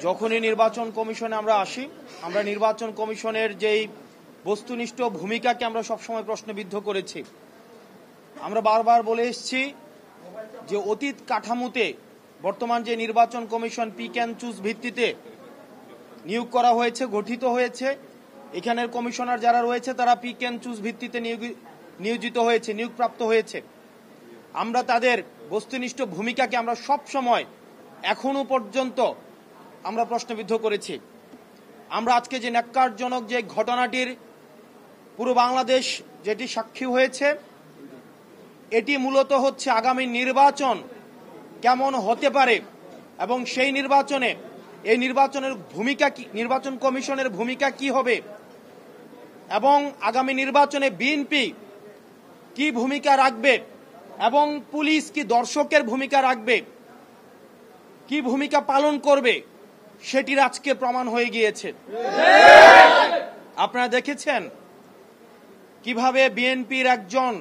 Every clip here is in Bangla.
যখনই নির্বাচন কমিশনে আমরা আসি, আমরা নির্বাচন কমিশনের যেই বস্তুনিষ্ঠ ভূমিকাকে আমরা সবসময় প্রশ্নবিদ্ধ করেছি। আমরা বারবার বলে এসেছি যে অতীত কাঠামোতে বর্তমান যে নির্বাচন কমিশন পিক অ্যান্ড চুজ ভিত্তিতে নিয়োগ করা হয়েছে, গঠিত হয়েছে, এখানের কমিশনার যারা রয়েছে তারা পিক অ্যান্ড চুজ ভিত্তিতে নিয়োজিত হয়েছে, নিয়োগপ্রাপ্ত হয়েছে। আমরা তাদের বস্তুনিষ্ঠ ভূমিকাকে আমরা সব সময় এখনো পর্যন্ত আমরা প্রশ্নবিদ্ধ করেছি। আমরা আজকে যে ন্যাক্কারজনক যে ঘটনাটির পুরো বাংলাদেশ যেটি সাক্ষী হয়েছে, এটি মূলত হচ্ছে আগামী নির্বাচন কেমন হতে পারে এবং সেই নির্বাচনে এই নির্বাচনের ভূমিকা কি, নির্বাচন কমিশনের ভূমিকা কি হবে এবং আগামী নির্বাচনে বিএনপি কি ভূমিকা রাখবে এবং পুলিশ কি দর্শকের ভূমিকা রাখবে, কি ভূমিকা পালন করবে, সেটির আজকে প্রমাণ হয়ে গিয়েছে। আপনারা দেখেছেন কিভাবে বিএনপির একজন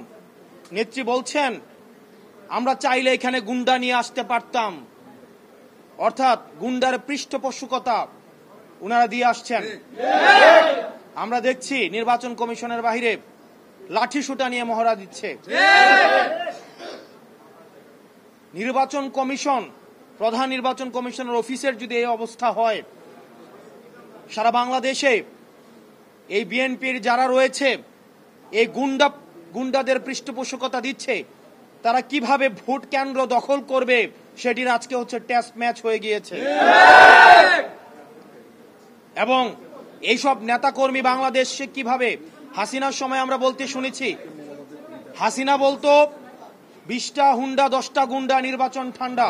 নেত্রী বলছেন আমরা চাইলে এখানে গুন্ডা নিয়ে আসতে পারতাম, অর্থাৎ গুন্ডার পৃষ্ঠপোষকতা উনারা দিয়ে আসছেন। আমরা দেখছি নির্বাচন কমিশনের বাহিরে লাঠিসোঁটা নিয়ে মহড়া দিচ্ছে। নির্বাচন কমিশন, প্রধান নির্বাচন কমিশনের অফিসের যদি এই অবস্থা হয়, সারা বাংলাদেশে এই বিএনপির যারা রয়েছে এই গুন্ডাদের পৃষ্ঠপোষকতা দিচ্ছে, তারা কিভাবে ভোট কেন্দ্র দখল করবে সেটির আজকে হচ্ছে টেস্ট ম্যাচ হয়ে গিয়েছে। এবং এইসব নেতাকর্মী বাংলাদেশে কিভাবে, হাসিনার সময় আমরা বলতে শুনেছি, হাসিনা বলতো 20টা হুন্ডা 10টা গুন্ডা, নির্বাচন ঠান্ডা।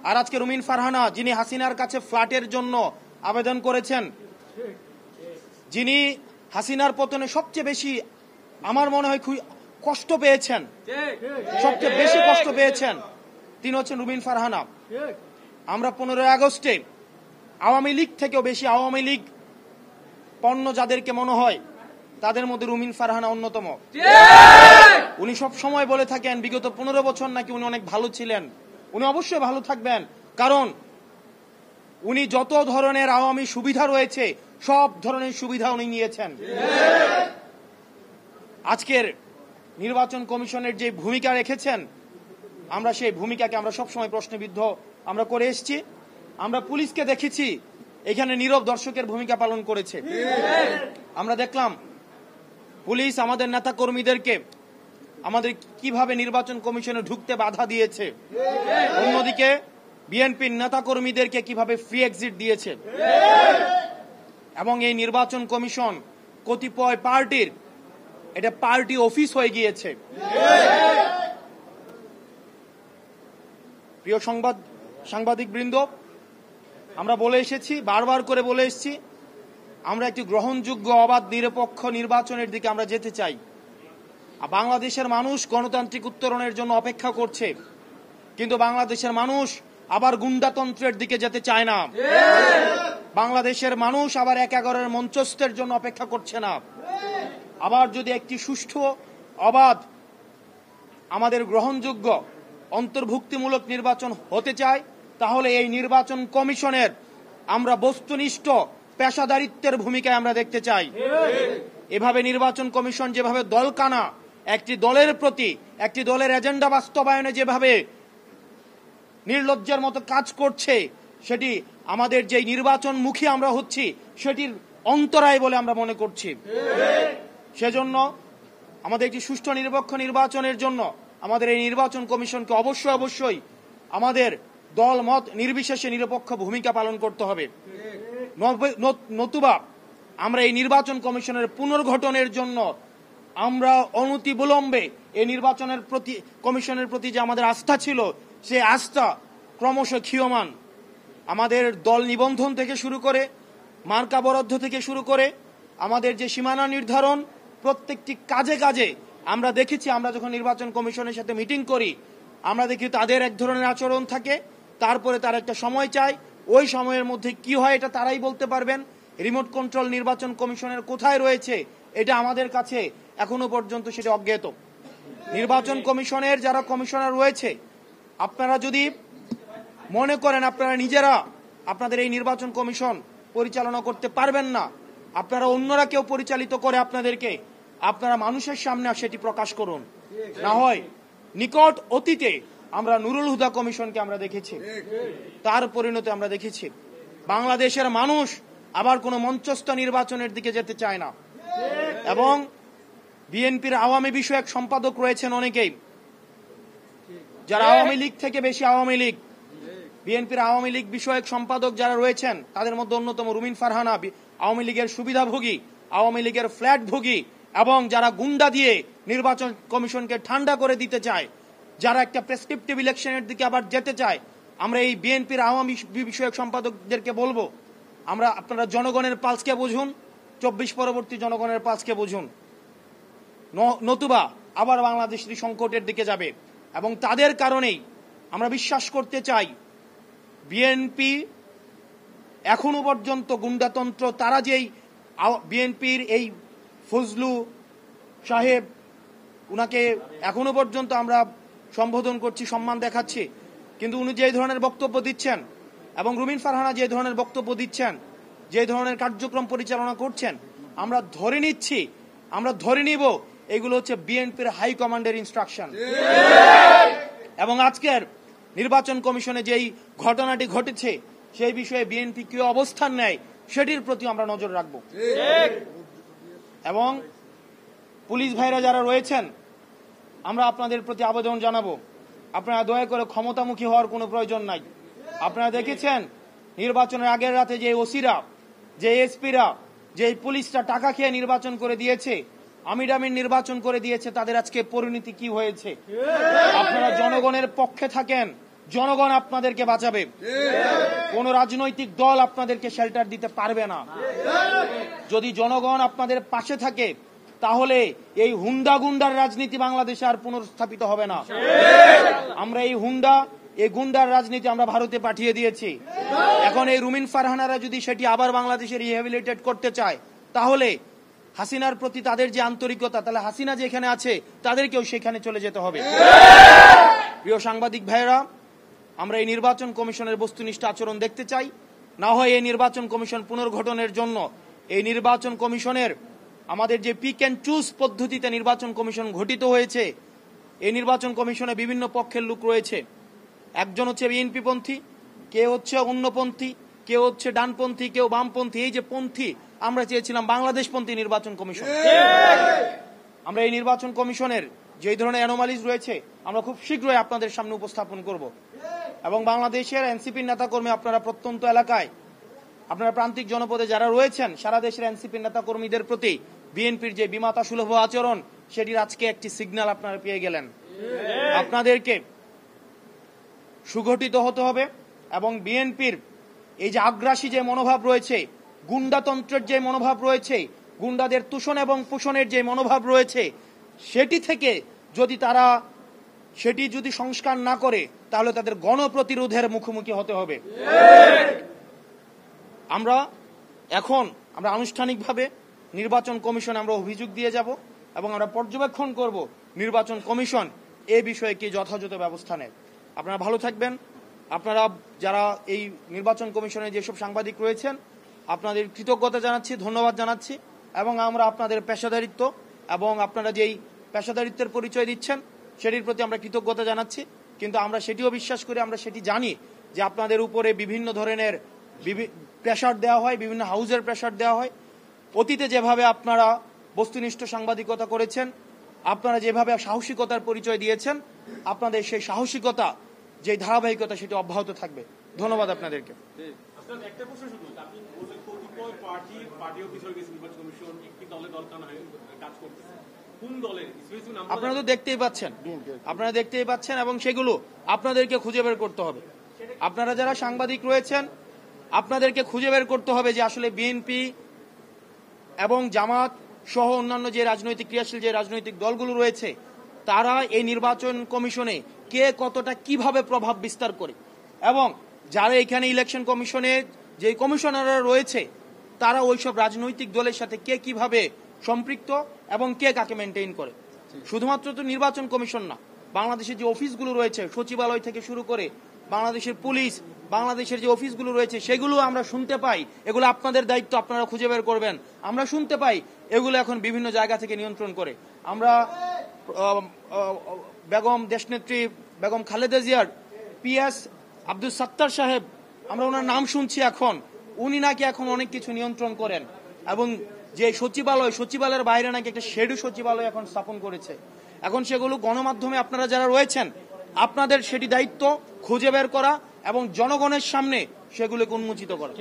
আর আজকে রুমিন ফারহানা, যিনি হাসিনার কাছে ফ্ল্যাটের জন্য আবেদন করেছেন, যিনি হাসিনার পতনে সবচেয়ে বেশি আমার মনে হয় কষ্ট পেয়েছেন, সবচেয়ে বেশি কষ্ট পেয়েছেন, তিনি হচ্ছেন রুমিন ফারহানা। আমরা 15 আগস্টে আওয়ামী লীগ থেকেও বেশি আওয়ামী লীগ পণ্য যাদেরকে মনে হয় তাদের মধ্যে রুমিন ফারহানা অন্যতম। উনি সব সময় বলে থাকেন বিগত 15 বছর নাকি উনি অনেক ভালো ছিলেন। উনি অবশ্যই ভালো থাকবেন, কারণ উনি যত ধরনের আওয়ামী সুবিধা রয়েছে সব ধরনের সুবিধা উনি নিয়েছেন। আজকের নির্বাচন কমিশনের যে ভূমিকা রেখেছেন, আমরা সেই ভূমিকাকে আমরা সবসময় প্রশ্নবিদ্ধ আমরা করে এসেছি। আমরা পুলিশকে দেখেছি এখানে নীরব দর্শকের ভূমিকা পালন করেছে। আমরা দেখলাম পুলিশ আমাদের নেতা কর্মীদেরকে আমাদের কিভাবে নির্বাচন কমিশনে ঢুকতে বাধা দিয়েছে, অন্যদিকে বিএনপির নেতা কর্মীদেরকে কিভাবে ফ্রি এক্সিট দিয়েছে। এবং এই নির্বাচন কমিশন কতিপয় পার্টির এটা পার্টি অফিস হয়ে গিয়েছে। প্রিয় সাংবাদিক বৃন্দ, আমরা বলে এসেছি, বারবার করে বলে এসেছি, আমরা একটি গ্রহণযোগ্য অবাধ নিরপেক্ষ নির্বাচনের দিকে আমরা যেতে চাই। বাংলাদেশের মানুষ গণতান্ত্রিক উত্তরণের জন্য অপেক্ষা করছে, কিন্তু বাংলাদেশের মানুষ আবার গুন্ডাতন্ত্রের দিকে যেতে চায় না। বাংলাদেশের মানুষ আবার 1-11 মঞ্চস্থের জন্য অপেক্ষা করছে না। আবার যদি একটি সুষ্ঠু, অবাধ, আমাদের গ্রহণযোগ্য অন্তর্ভুক্তিমূলক নির্বাচন হতে চায়, তাহলে এই নির্বাচন কমিশনের আমরা বস্তুনিষ্ঠ পেশাদারিত্বের ভূমিকায় আমরা দেখতে চাই। এভাবে নির্বাচন কমিশন যেভাবে দলকানা একটি দলের প্রতি, একটি দলের এজেন্ডা বাস্তবায়নে যেভাবে নির্লজ্জের মতো কাজ করছে, সেটি আমাদের যে নির্বাচনমুখী আমরা হচ্ছি সেটির অন্তরায় বলে আমরা মনে করছি। সেজন্য আমাদের একটি সুষ্ঠু নিরপেক্ষ নির্বাচনের জন্য আমাদের এই নির্বাচন কমিশনকে অবশ্যই আমাদের দল মত নির্বিশেষে নিরপেক্ষ ভূমিকা পালন করতে হবে। নতুবা আমরা এই নির্বাচন কমিশনের পুনর্গঠনের জন্য আমরা অনতিবিলম্বে এই নির্বাচনের প্রতি, কমিশনের প্রতি যে আমাদের আস্থা ছিল, সেই আস্থা ক্রমশ ক্ষীয়মান। আমাদের দল নিবন্ধন থেকে শুরু করে, মার্কা বরাদ্দ থেকে শুরু করে, আমাদের যে সীমানা নির্ধারণ, প্রত্যেকটি কাজে কাজে আমরা দেখেছি, আমরা যখন নির্বাচন কমিশনের সাথে মিটিং করি আমরা দেখি তাদের এক ধরনের আচরণ থাকে, তারপরে তারা একটা সময় চায়, ওই সময়ের মধ্যে কি হয় এটা তারাই বলতে পারবেন। রিমোট কন্ট্রোল নির্বাচন কমিশনের কোথায় রয়েছে এটা আমাদের কাছে এখনো পর্যন্ত সেটা অজ্ঞাত। নির্বাচন কমিশনের যারা কমিশনার রয়েছে, আপনারা যদি মনে করেন আপনারা নিজেরা আপনাদের এই নির্বাচন কমিশন পরিচালনা করতে পারবেন না। আপনারা অন্যরা কেউ পরিচালিত করে আপনাদেরকে, আপনারা মানুষের সামনে সেটি প্রকাশ করুন। না হয় নিকট অতীতে আমরা নুরুল হুদা কমিশনকে আমরা দেখেছি, তার পরিণতি আমরা দেখেছি। বাংলাদেশের মানুষ আবার কোনো মঞ্চস্থ নির্বাচনের দিকে যেতে চায় না। এবং বিএনপির আওয়ামী বিষয়ক সম্পাদক রয়েছেন অনেকেই, যারা আওয়ামী লীগ থেকে বেশি আওয়ামী লীগ। বিএনপির আওয়ামী লীগ বিষয়ক সম্পাদক যারা রয়েছেন তাদের মধ্যে অন্যতম রুমিন ফারহানা, আওয়ামী লীগের সুবিধাভোগী, আওয়ামী লীগের ফ্ল্যাট ভোগী, এবং যারা গুন্ডা দিয়ে নির্বাচন কমিশনকে ঠান্ডা করে দিতে চায়, যারা একটা প্রেসক্রিপটিভ ইলেকশনের দিকে আবার যেতে চায়। আমরা এই বিএনপির আওয়ামী বিষয়ক সম্পাদকদেরকে বলবো, আপনারা জনগণের পালসকে বুঝুন, 24 পরবর্তী জনগণের পালসকে বুঝুন, নতুবা আবার বাংলাদেশ সংকটের দিকে যাবে। এবং তাদের কারণেই আমরা বিশ্বাস করতে চাই বিএনপি এখনো পর্যন্ত গুন্ডাতন্ত্র, তারা যেই বিএনপির এই ফজলু সাহেব, উনাকে এখনো পর্যন্ত আমরা সম্বোধন করছি, সম্মান দেখাচ্ছি, কিন্তু উনি যে ধরনের বক্তব্য দিচ্ছেন এবং রুমিন ফারহানা যে ধরনের বক্তব্য দিচ্ছেন, যে ধরনের কার্যক্রম পরিচালনা করছেন, আমরা ধরে নিব এগুলো হচ্ছে বিএনপির হাই কমান্ডের ইনস্ট্রাকশন। এবং আজকের নির্বাচন কমিশনে যেই ঘটনাটি ঘটেছে সেই বিষয়ে বিএনপি কি অবস্থান নেয় সেটির প্রতি আমরা নজর রাখব। এবং পুলিশ ভাইরা যারা রয়েছেন, আমরা আপনাদের প্রতি আবেদন জানাবো, আপনারা দয়া করে ক্ষমতামুখী হওয়ার কোনো প্রয়োজন নাই। আপনারা দেখেছেন নির্বাচনের আগের রাতে যে ওসিরা, যে এসপিরা, যে পুলিশরা টাকা খেয়ে নির্বাচন করে দিয়েছে, আমিরামিন নির্বাচন করে দিয়েছে, তাদের আজকে পরিণতি কি হয়েছে। আপনারা জনগণের পক্ষে থাকেন, জনগণ আপনাদেরকে বাঁচাবে। কোন রাজনৈতিক দল আপনাদেরকে শেল্টার দিতে পারবে না। যদি জনগণ আপনাদের পাশে থাকে তাহলে এই হুন্ডা গুন্ডার রাজনীতি বাংলাদেশে আর পুনর্স্থাপিত হবে না। আমরা এই গুন্ডার রাজনীতি আমরা ভারতে পাঠিয়ে দিয়েছি। এখন এই রুমিন ফারহানারা যদি সেটি আবার বাংলাদেশে রিহ্যাবিলিটেট করতে চায়, তাহলে হাসিনার প্রতি তাদের যে আন্তরিকতা, তাহলে হাসিনা যেখানে আছে তাদেরকেও সেখানে চলে যেতে হবে। প্রিয় সাংবাদিক ভাইয়েরা, আমরা এই নির্বাচন কমিশনের বস্তুনিষ্ঠ আচরণ দেখতে চাই। না হয় এই নির্বাচন কমিশন পুনর্গঠনের জন্য এই নির্বাচন কমিশনের আমাদের যে পিক অ্যান্ড চুজ পদ্ধতিতে নির্বাচন কমিশন গঠিত হয়েছে, এই নির্বাচন কমিশনে বিভিন্ন পক্ষের লোক রয়েছে। একজন হচ্ছে বিএনপি পন্থী, কেউ হচ্ছে অন্যপন্থী, কেউ হচ্ছে ডানপন্থী, কেউ বামপন্থী। এই যে পন্থী, আমরা চেয়েছিলাম বাংলাদেশপন্থী নির্বাচন কমিশন। আমরা এই নির্বাচন কমিশনের যে ধরনের অ্যানোমালিজ রয়েছে আমরা খুব শীঘ্রই আপনাদের সামনে উপস্থাপন করব। এবং বাংলাদেশের এনসিপির নেতাকর্মী, আপনারা প্রত্যন্ত এলাকায়, আপনারা প্রান্তিক জনপদে যারা রয়েছেন, সারা দেশের এনসিপির নেতাকর্মীদের প্রতি বিএনপির যে বিমাতা সুলভ আচরণ, সেটির আজকে একটি সিগন্যাল আপনারা পেয়ে গেলেন। আপনাদেরকে সুগঠিত হতে হবে এবং বিএনপির এই যে আগ্রাসী যে মনোভাব রয়েছে, গুন্ডাতন্ত্রের যে মনোভাব রয়েছে, গুন্ডাদের তুষণ এবং পোষণের যে মনোভাব রয়েছে, সেটি থেকে যদি সংস্কার না করে তাহলে তাদের গণপ্রতিরোধের মুখোমুখি হতে হবে। আমরা আনুষ্ঠানিকভাবে নির্বাচন কমিশনে আমরা অভিযোগ দিয়ে যাব এবং আমরা পর্যবেক্ষণ করব নির্বাচন কমিশন এই বিষয়ে কি যথাযথ ব্যবস্থা নেয়। আপনারা ভালো থাকবেন। আপনারা যারা এই নির্বাচন কমিশনের যেসব সাংবাদিক রয়েছেন, আপনাদের কৃতজ্ঞতা জানাচ্ছি, ধন্যবাদ জানাচ্ছি। এবং আমরা আপনাদের পেশাদারিত্ব এবং আপনারা যেই পেশাদারিত্বের পরিচয় দিচ্ছেন সেটির প্রতি আমরা কৃতজ্ঞতা জানাচ্ছি। কিন্তু আমরা সেটিও বিশ্বাস করি, আমরা সেটি জানি যে আপনাদের উপরে বিভিন্ন ধরনের প্রেশার দেওয়া হয়, বিভিন্ন হাউজের প্রেশার দেওয়া হয়। অতীতে যেভাবে আপনারা বস্তুনিষ্ঠ সাংবাদিকতা করেছেন, আপনারা যেভাবে সাহসিকতার পরিচয় দিয়েছেন, আপনাদের সেই সাহসিকতা, যে ধারাবাহিকতা, সেটি অব্যাহত থাকবে। ধন্যবাদ আপনাদেরকে। আপনারা তো দেখতেই পাচ্ছেন এবং সেগুলো আপনাদেরকে খুঁজে বের করতে হবে। আপনারা যারা সাংবাদিক রয়েছেন, আপনাদেরকে খুঁজে বের করতে হবে যে আসলে বিএনপি এবং জামাত সহ অন্যান্য যে রাজনৈতিক ক্রিয়াশীল যে রাজনৈতিক দলগুলো রয়েছে, তারা এই নির্বাচন কমিশনে কে কতটা কিভাবে প্রভাব বিস্তার করে, এবং যারা এখানে ইলেকশন কমিশনে যে কমিশনাররা রয়েছে তারা ওইসব রাজনৈতিক দলের সাথে কে কিভাবে সম্পৃক্ত এবং কে কাকে মেনটেইন করে। শুধুমাত্র তো নির্বাচন কমিশন না, বাংলাদেশের যে অফিসগুলো রয়েছে, সচিবালয় থেকে শুরু করে বাংলাদেশের পুলিশ, বাংলাদেশের যে অফিসগুলো রয়েছে সেগুলো আমরা শুনতে পাই, এগুলো আপনাদের দায়িত্ব, আপনারা খুঁজে বের করবেন। আমরা শুনতে পাই এগুলো এখন বিভিন্ন জায়গা থেকে নিয়ন্ত্রণ করে। আমরা বেগম দেশনেত্রী বেগম খালেদা জিয়ার পিএস আব্দুল সাত্তার সাহেব, আমরা ওনার নাম শুনছি এখন, উনি নাকি এখন অনেক কিছু নিয়ন্ত্রণ করেন এবং যে সচিবালয়ের বাইরে নাকি একটা শেডু সচিবালয় এখন স্থাপন করেছে। এখন সেগুলো গণমাধ্যমে আপনারা যারা রয়েছেন আপনাদের সেটি দায়িত্ব খুঁজে বের করা এবং জনগণের সামনে সেগুলোকে উন্মোচিত করা।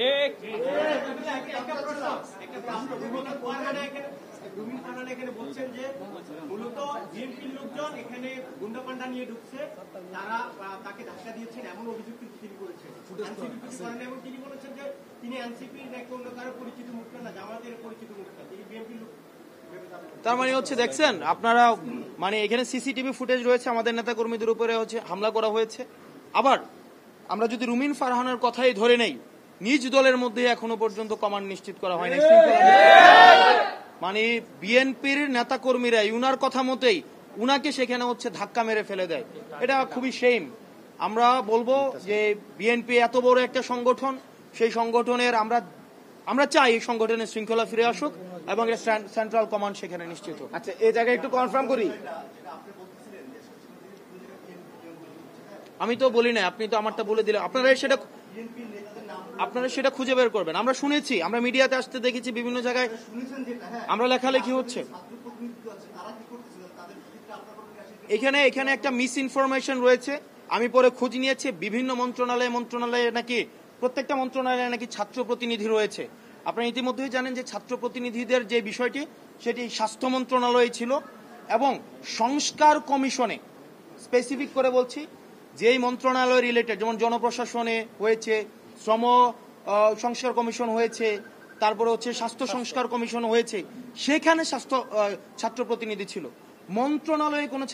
তার মানে হচ্ছে দেখছেন আপনারা, মানে এখানে সিসিটিভি ফুটেজ রয়েছে, আমাদের নেতা কর্মীদের উপরে হচ্ছে হামলা করা হয়েছে। আবার আমরা যদি রুমিন ফারহানের কথাই ধরে নেই, নিজ দলের মধ্যে এখনো পর্যন্ত কমান্ড নিশ্চিত করা হয়নি। মানে বিএনপির নেতা কর্মীরা উনার কথা মতেই উনাকে সেখানে হচ্ছে ধাক্কা মেরে ফেলে দেয়, এটা খুবই শেম। আমরা বলবো যে বিএনপি এত বড় একটা সংগঠন, সেই সংগঠনের আমরা চাই এই সংগঠনের শৃঙ্খলা ফিরে আসুক এবং সেন্ট্রাল কমান্ড সেখানে নিশ্চিত হোক। আচ্ছা, এই জায়গায় একটু কনফার্ম করি, আমি তো বলি না, আপনি তো আমারটা বলে দিলেন, আপনারা সেটা খুঁজে বের করবেন। আমরা শুনেছি, আমরা মিডিয়াতে আসতে দেখেছি, বিভিন্ন জায়গায় আমরা লেখালেখি হচ্ছে। এখানে একটা মিস ইনফরমেশন রয়েছে, আমি পরে খোঁজ নিয়েছি, বিভিন্ন মন্ত্রণালয়ে নাকি প্রত্যেকটা মন্ত্রণালয়ে নাকি ছাত্র প্রতিনিধি রয়েছে। আপনারা ইতিমধ্যেই জানেন যে ছাত্র প্রতিনিধিদের যে বিষয়টি সেটি স্বাস্থ্য মন্ত্রণালয়ে ছিল এবং সংস্কার কমিশনে স্পেসিফিক করে বলছি, যেই মন্ত্রণালয় রিলেটেড, যেমন জনপ্রশাসনে হয়েছে, শ্রম সংস্কার কমিশন হয়েছে, তারপরে হচ্ছে স্বাস্থ্য সংস্কার কমিশন হয়েছে, সেখানে ছাত্র প্রতিনিধি ছিল, মন্ত্রণালয়ে কোনো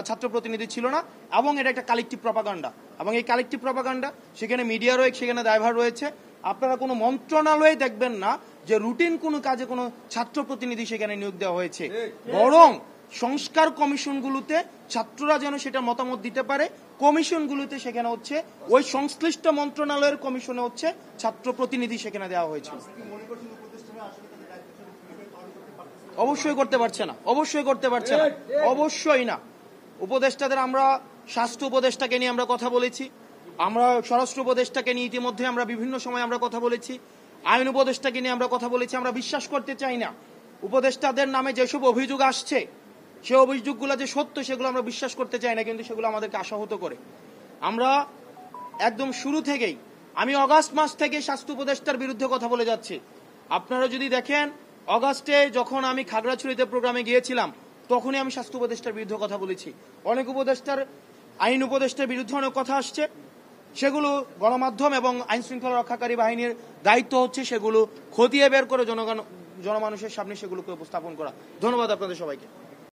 ছাত্র প্রতিনিধি ছিল না। এবং এটা একটা কালেকটিভ প্রপাগান্ডা, এবং এই কালেকটিভ প্রপাগান্ডা সেখানে মিডিয়া রয়েছে, সেখানে দায়ভার রয়েছে। আপনারা কোনো মন্ত্রণালয়ে দেখবেন না যে রুটিন কোনো কাজে কোনো ছাত্র প্রতিনিধি সেখানে নিয়োগ দেওয়া হয়েছে, বরং সংস্কার কমিশনগুলোতে ছাত্ররা যেন সেটা মতামত দিতে পারে, কমিশনগুলোতে সেখানে হচ্ছে ওই সংশ্লিষ্ট মন্ত্রণালয়ের কমিশনে হচ্ছে ছাত্র প্রতিনিধি সেখানে দেওয়া হয়েছে। অবশ্যই করতে পারছে না, অবশ্যই না। উপদেষ্টাদের, আমরা স্বাস্থ্য উপদেষ্টাকে নিয়ে আমরা কথা বলেছি, আমরা স্বরাষ্ট্র উপদেষ্টাকে নিয়ে ইতিমধ্যে আমরা বিভিন্ন সময় আমরা কথা বলেছি, আইন উপদেষ্টাকে নিয়ে আমরা কথা বলেছি। আমরা বিশ্বাস করতে চাই না উপদেষ্টাদের নামে যেসব অভিযোগ আসছে, সে অভিযোগগুলো যে সত্য সেগুলো আমরা বিশ্বাস করতে চাই না, কিন্তু সেগুলো আমাদেরকে আশাহত করে। আমরা একদম শুরু থেকেই, আমি অগাস্ট মাস থেকে স্বাস্থ্য উপদেষ্টার বিরুদ্ধে কথা বলে যাচ্ছি। আপনারা যদি দেখেন, অগাস্টে যখন আমি খাগড়াছড়িতে প্রোগ্রামে গিয়েছিলাম তখনই আমি স্বাস্থ্য উপদেষ্টার বিরুদ্ধে কথা বলেছি। অনেক উপদেষ্টার, আইন উপদেষ্টার বিরুদ্ধে অনেক কথা আসছে, সেগুলো গণমাধ্যম এবং আইন শৃঙ্খলা রক্ষাকারী বাহিনীর দায়িত্ব হচ্ছে সেগুলো খতিয়ে বের করে জনমানুষের সামনে সেগুলোকে উপস্থাপন করা। ধন্যবাদ আপনাদের সবাইকে।